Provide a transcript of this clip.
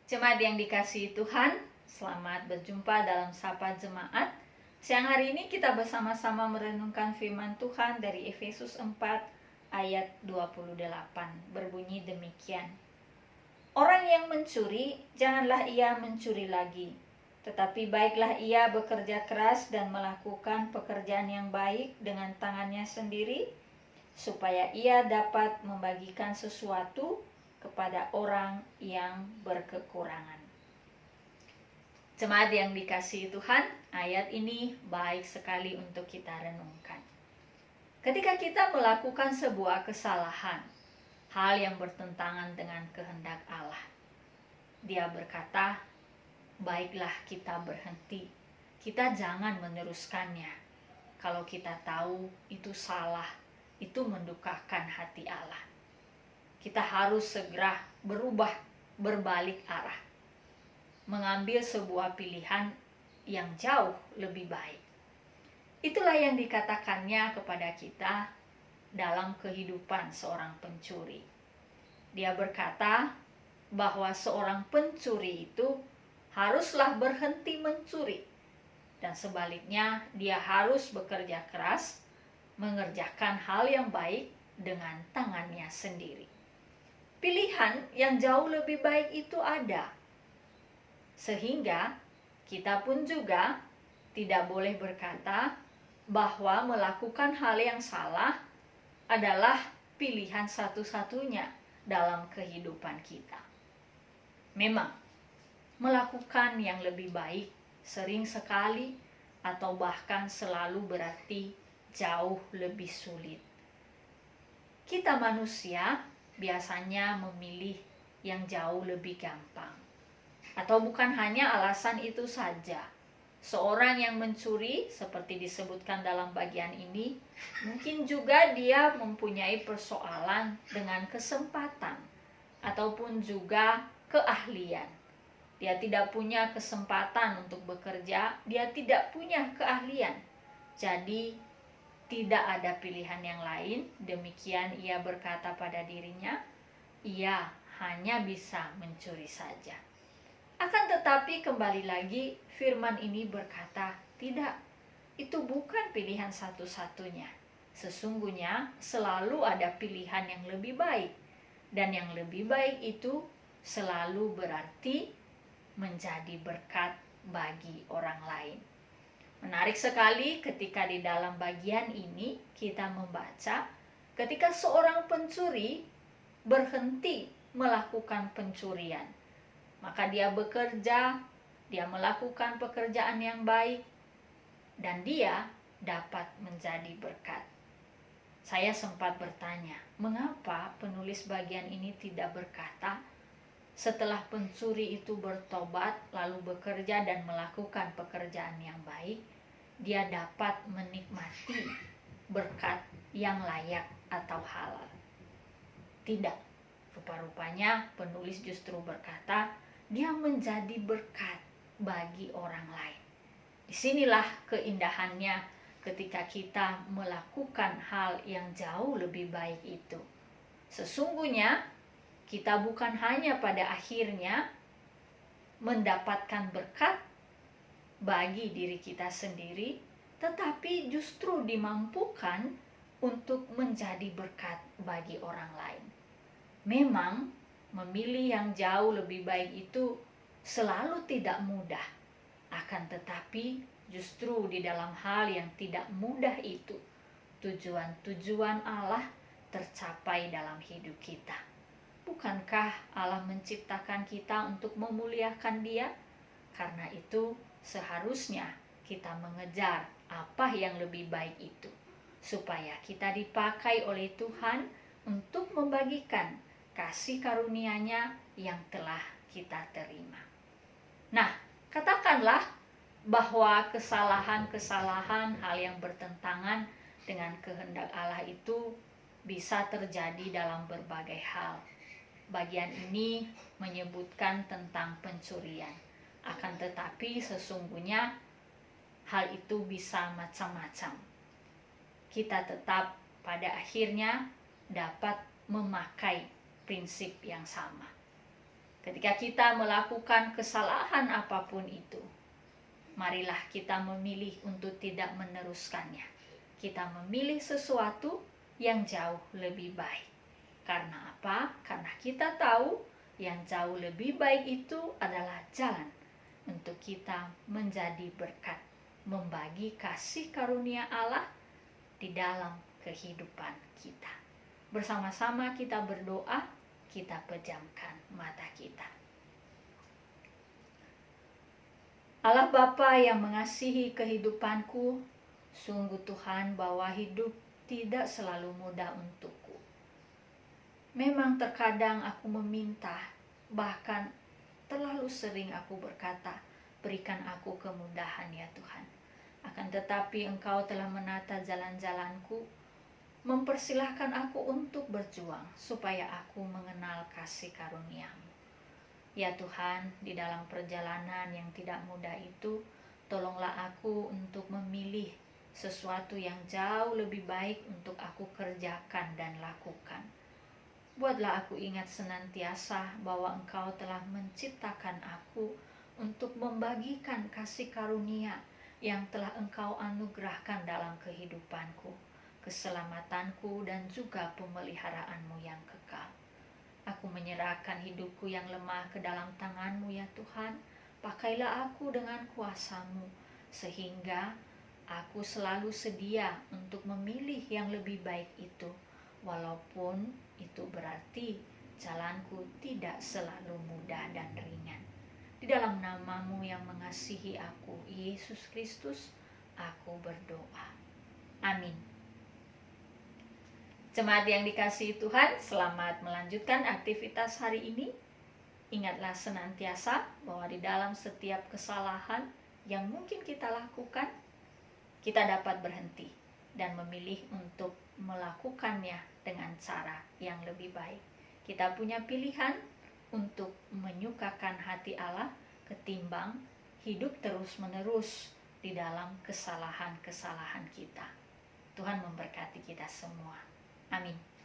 Jemaat yang dikasihi Tuhan, selamat berjumpa dalam Sapa Jemaat. Siang hari ini kita bersama-sama merenungkan firman Tuhan dari Efesus 4 ayat 28. Berbunyi demikian. Orang yang mencuri, janganlah ia mencuri lagi. Tetapi baiklah ia bekerja keras dan melakukan pekerjaan yang baik dengan tangannya sendiri, supaya ia dapat membagikan sesuatu kepada orang yang berkekurangan. Jemaat yang dikasihi Tuhan, ayat ini baik sekali untuk kita renungkan. Ketika kita melakukan sebuah kesalahan, hal yang bertentangan dengan kehendak Allah, Dia berkata, baiklah kita berhenti. Kita jangan meneruskannya. Kalau kita tahu itu salah, itu mendukakan hati Allah. Kita harus segera berubah, berbalik arah, mengambil sebuah pilihan yang jauh lebih baik. Itulah yang dikatakannya kepada kita dalam kehidupan seorang pencuri. Dia berkata bahwa seorang pencuri itu haruslah berhenti mencuri, dan sebaliknya dia harus bekerja keras, mengerjakan hal yang baik dengan tangannya sendiri. Pilihan yang jauh lebih baik itu ada, sehingga kita pun juga tidak boleh berkata bahwa melakukan hal yang salah adalah pilihan satu-satunya dalam kehidupan kita. Memang, melakukan yang lebih baik sering sekali atau bahkan selalu berarti jauh lebih sulit. Kita manusia biasanya memilih yang jauh lebih gampang. Atau bukan hanya alasan itu saja. Seorang yang mencuri, seperti disebutkan dalam bagian ini, mungkin juga dia mempunyai persoalan dengan kesempatan ataupun juga keahlian. Dia tidak punya kesempatan untuk bekerja, dia tidak punya keahlian. Jadi tidak ada pilihan yang lain. Demikian ia berkata pada dirinya, ia hanya bisa mencuri saja. Akan tetapi kembali lagi firman ini berkata, tidak, itu bukan pilihan satu-satunya. Sesungguhnya selalu ada pilihan yang lebih baik. Dan yang lebih baik itu selalu berarti menjadi berkat bagi orang lain. Menarik sekali ketika di dalam bagian ini kita membaca ketika seorang pencuri berhenti melakukan pencurian. Maka dia bekerja, dia melakukan pekerjaan yang baik, dan dia dapat menjadi berkat. Saya sempat bertanya, mengapa penulis bagian ini tidak berkata, setelah pencuri itu bertobat, lalu bekerja dan melakukan pekerjaan yang baik, dia dapat menikmati berkat yang layak atau halal. Tidak, rupa-rupanya penulis justru berkata, dia menjadi berkat bagi orang lain. Disinilah keindahannya ketika kita melakukan hal yang jauh lebih baik itu. Sesungguhnya kita bukan hanya pada akhirnya mendapatkan berkat bagi diri kita sendiri, tetapi justru dimampukan untuk menjadi berkat bagi orang lain. Memang memilih yang jauh lebih baik itu selalu tidak mudah. Akan tetapi justru di dalam hal yang tidak mudah itu, tujuan-tujuan Allah tercapai dalam hidup kita. Bukankah Allah menciptakan kita untuk memuliakan Dia? Karena itu seharusnya kita mengejar apa yang lebih baik itu, supaya kita dipakai oleh Tuhan untuk membagikan kasih karunia-Nya yang telah kita terima. Nah, katakanlah bahwa kesalahan-kesalahan, hal yang bertentangan dengan kehendak Allah itu bisa terjadi dalam berbagai hal. Bagian ini menyebutkan tentang pencurian. Akan tetapi sesungguhnya hal itu bisa macam-macam. Kita tetap pada akhirnya dapat memakai prinsip yang sama. Ketika kita melakukan kesalahan apapun itu, marilah kita memilih untuk tidak meneruskannya. Kita memilih sesuatu yang jauh lebih baik. Karena apa? Karena kita tahu yang jauh lebih baik itu adalah jalan untuk kita menjadi berkat, membagi kasih karunia Allah di dalam kehidupan kita. Bersama-sama kita berdoa, kita pejamkan mata kita. Allah Bapa yang mengasihi kehidupanku, sungguh Tuhan bahwa hidup tidak selalu mudah untukku. Memang terkadang aku meminta, bahkan terlalu sering aku berkata, berikan aku kemudahan ya Tuhan. Akan tetapi Engkau telah menata jalan-jalanku, mempersilahkan aku untuk berjuang supaya aku mengenal kasih karunia-Mu. Ya Tuhan, di dalam perjalanan yang tidak mudah itu, tolonglah aku untuk memilih sesuatu yang jauh lebih baik untuk aku kerjakan dan lakukan. Buatlah aku ingat senantiasa bahwa Engkau telah menciptakan aku untuk membagikan kasih karunia yang telah Engkau anugerahkan dalam kehidupanku, keselamatanku dan juga pemeliharaanmu yang kekal. Aku menyerahkan hidupku yang lemah ke dalam tangan-Mu ya Tuhan. Pakailah aku dengan kuasa-Mu, sehingga aku selalu sedia untuk memilih yang lebih baik itu, walaupun itu berarti jalanku tidak selalu mudah dan ringan. Di dalam nama-Mu yang mengasihi aku, Yesus Kristus, aku berdoa. Amin. Jemaat yang dikasihi Tuhan, selamat melanjutkan aktivitas hari ini. Ingatlah senantiasa bahwa di dalam setiap kesalahan yang mungkin kita lakukan, kita dapat berhenti dan memilih untuk melakukannya dengan cara yang lebih baik. Kita punya pilihan untuk menyukakan hati Allah ketimbang hidup terus-menerus di dalam kesalahan-kesalahan kita. Tuhan memberkati kita semua. Amin.